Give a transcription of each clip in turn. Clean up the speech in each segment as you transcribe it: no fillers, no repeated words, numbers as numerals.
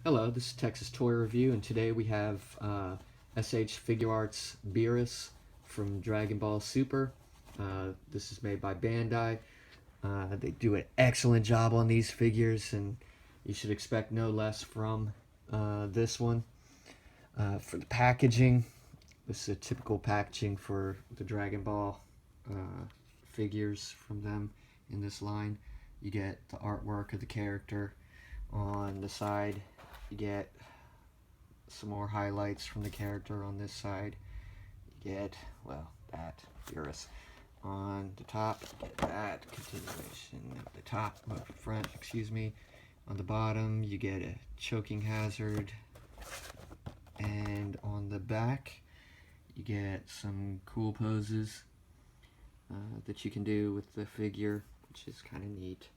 Hello, this is Texas Toy Review, and today we have S.H.Figuarts Beerus from Dragonball Super. This is made by Bandai. They do an excellent job on these figures, and you should expect no less from this one. For the packaging, this is a typical packaging for the Dragon Ball figures from them in this line. You get the artwork of the character on the side. You get some more highlights from the character on this side. You get, well, that, Beerus. On the top, you get that, continuation at the top, front, excuse me. On the bottom, you get a choking hazard. And on the back, you get some cool poses that you can do with the figure, which is kind of neat.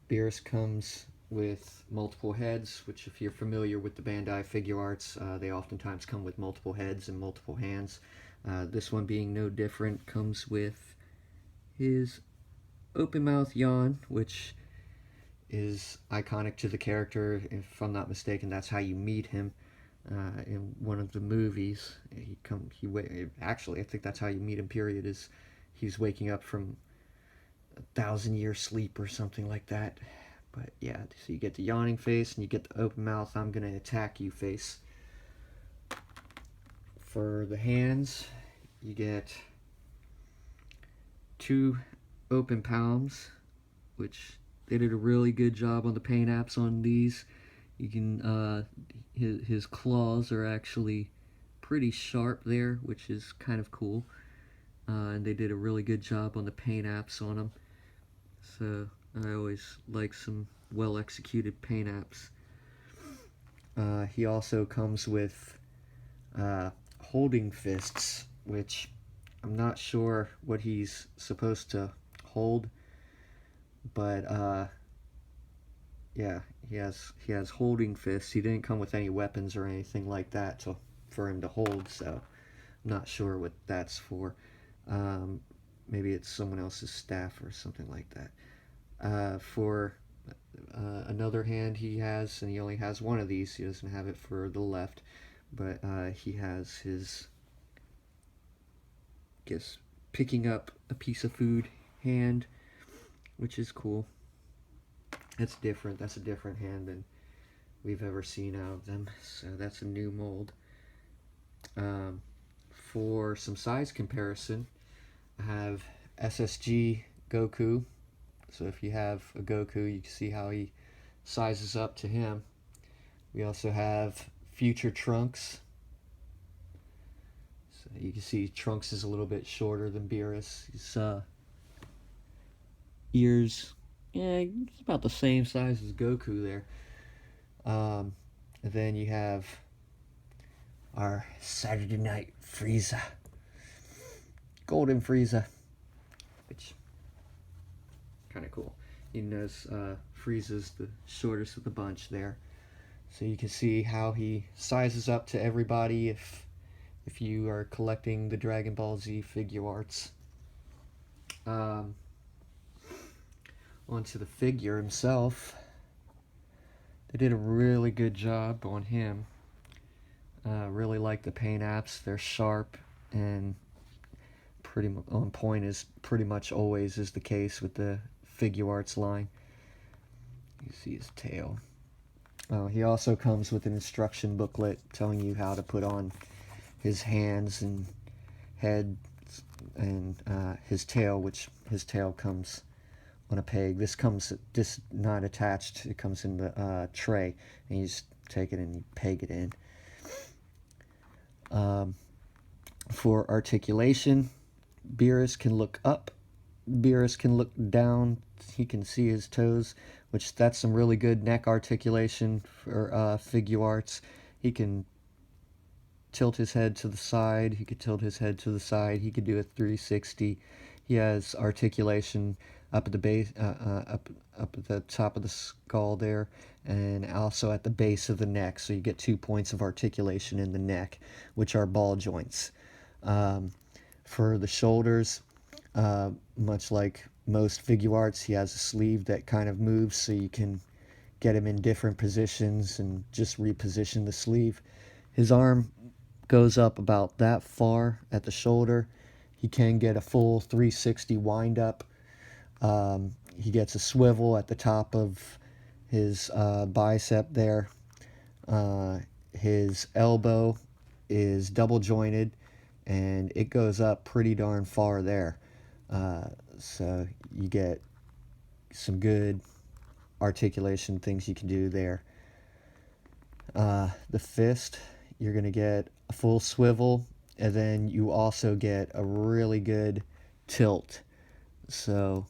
Beerus comes with multiple heads, which if you're familiar with the Bandai Figuarts, they oftentimes come with multiple heads and multiple hands. This one being no different, comes with his open mouth yawn, which is iconic to the character. If I'm not mistaken, that's how you meet him in one of the movies. Actually, I think that's how you meet him, period, is he's waking up from 1,000-year sleep or something like that. But yeah, so you get the yawning face and you get the open mouth, I'm gonna attack you face. For the hands, you get 2 open palms, which they did a really good job on the paint apps on these. You can his claws are actually pretty sharp there, which is kind of cool. And they did a really good job on the paint apps on them. So I always like some well-executed paint apps. He also comes with holding fists, which I'm not sure what he's supposed to hold, but yeah, he has holding fists. He didn't come with any weapons or anything like that for him to hold, so I'm not sure what that's for. Maybe it's someone else's staff or something like that. For another hand he has, and he only has one of these, he doesn't have it for the left, but he has his, I guess, picking up a piece of food hand, which is cool. That's different. That's a different hand than we've ever seen out of them, so that's a new mold. For some size comparison, I have SSG Goku. So if you have a Goku, you can see how he sizes up to him. We also have Future Trunks. So you can see Trunks is a little bit shorter than Beerus. His ears, yeah, it's about the same size as Goku there. And then you have our Saturday Night Frieza. Golden Frieza, which kind of cool. You notice Frieza's the shortest of the bunch there, so you can see how he sizes up to everybody if you are collecting the Dragon Ball Z Figuarts. Onto the figure himself, they did a really good job on him. Really like the paint apps. They're sharp and pretty on point, as pretty much always is the case with the Figuarts line. You see his tail. He also comes with an instruction booklet telling you how to put on his hands and head and his tail, which his tail comes on a peg. This not attached. It comes in the tray, and you just take it and you peg it in. For articulation, Beerus can look up, Beerus can look down, he can see his toes, which that's some really good neck articulation for Figuarts. He can tilt his head to the side, he could tilt his head to the side, he could do a 360. He has articulation up at the base, up at the top of the skull there, and also at the base of the neck, so you get 2 points of articulation in the neck, which are ball joints. For the shoulders, much like most Figuarts, he has a sleeve that kind of moves, so you can get him in different positions and just reposition the sleeve. His arm goes up about that far at the shoulder. He can get a full 360 wind up. He gets a swivel at the top of his bicep there. His elbow is double jointed, and it goes up pretty darn far there. So you get some good articulation things you can do there. The fist, you're going to get a full swivel, and then you also get a really good tilt. So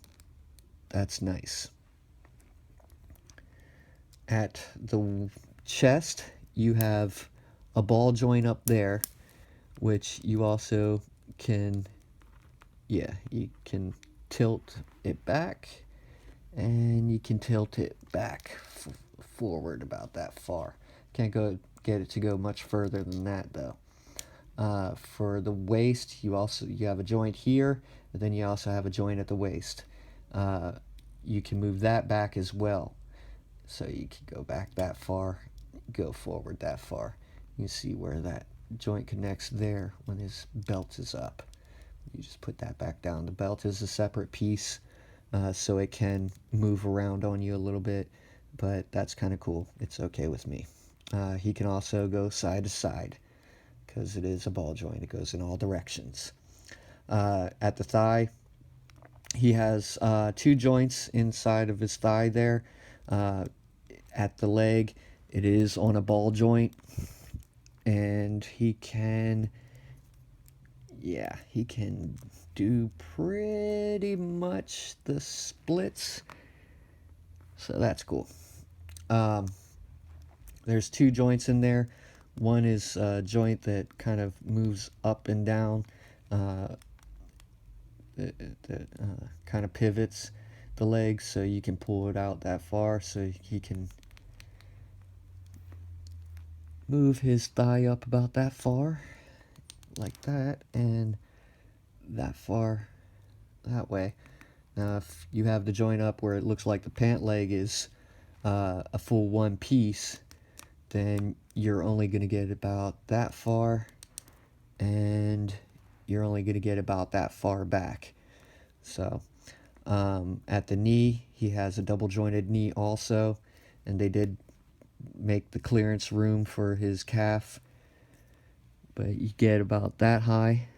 that's nice. At the chest, you have a ball joint up there, which you also can, you can tilt it back, and you can tilt it back forward about that far. Can't get it to go much further than that though. For the waist, you have a joint here, and then you also have a joint at the waist. You can move that back as well, so you can go back that far, go forward that far. You can see where that joint connects there when his belt is up. You just put that back down. The belt is a separate piece, so it can move around on you a little bit, but that's kind of cool. It's okay with me. He can also go side to side because it is a ball joint. It goes in all directions. At the thigh, he has 2 joints inside of his thigh there. At the leg, it is on a ball joint, and he can do pretty much the splits, so that's cool. There's 2 joints in there. One is a joint that kind of moves up and down, that kind of pivots the legs, so you can pull it out that far, so he can move his thigh up about that far, like that, and that far that way. Now if you have the joint up where it looks like the pant leg is a full one piece, then you're only going to get about that far, and you're only going to get about that far back. So at the knee, he has a double jointed knee also, and they did make the clearance room for his calf, but you get about that high,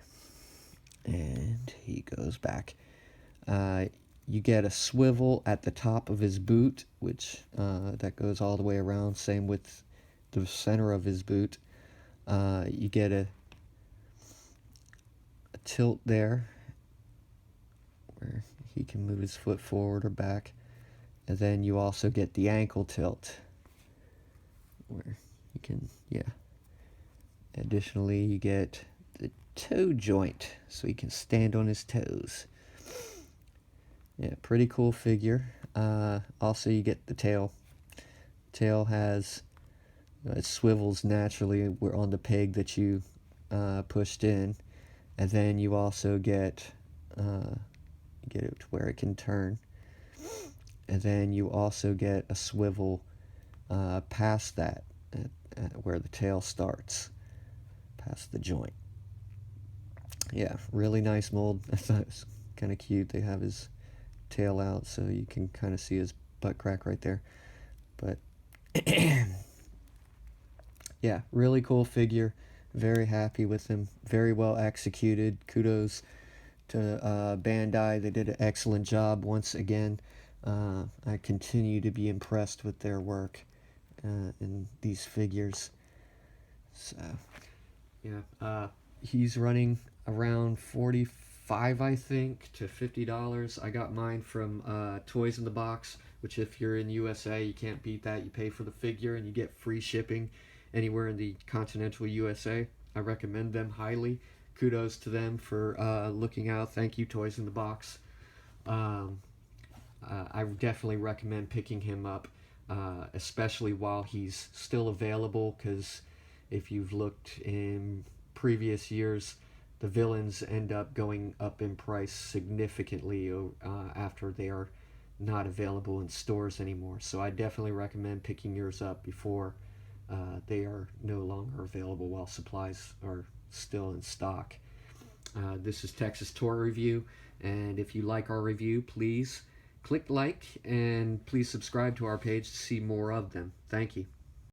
and he goes back. You get a swivel at the top of his boot, which that goes all the way around, same with the center of his boot. You get a tilt there where he can move his foot forward or back, and then you also get the ankle tilt where you can, additionally you get the toe joint so he can stand on his toes. Yeah, pretty cool figure. Also you get the tail. Tail has, it swivels naturally on the peg that you pushed in, and then you also get it to where it can turn, and then you also get a swivel past that at where the tail starts, past the joint. Yeah, really nice mold. I thought it was kind of cute. They have his tail out so you can kind of see his butt crack right there, but yeah, really cool figure. Very happy with him. Very well executed. Kudos to Bandai. They did an excellent job once again. I continue to be impressed with their work in these figures. So yeah, he's running around $45, I think, to $50. I got mine from Toys in the Box, which if you're in USA, you can't beat that. You pay for the figure and you get free shipping anywhere in the continental USA. I recommend them highly. Kudos to them for looking out. Thank you, Toys in the Box. I definitely recommend picking him up, especially while he's still available, because if you've looked in previous years, the villains end up going up in price significantly after they are not available in stores anymore. So I definitely recommend picking yours up before they are no longer available while supplies are still in stock. This is Texas Toy Review, and if you like our review, please click like and please subscribe to our page to see more of them. Thank you.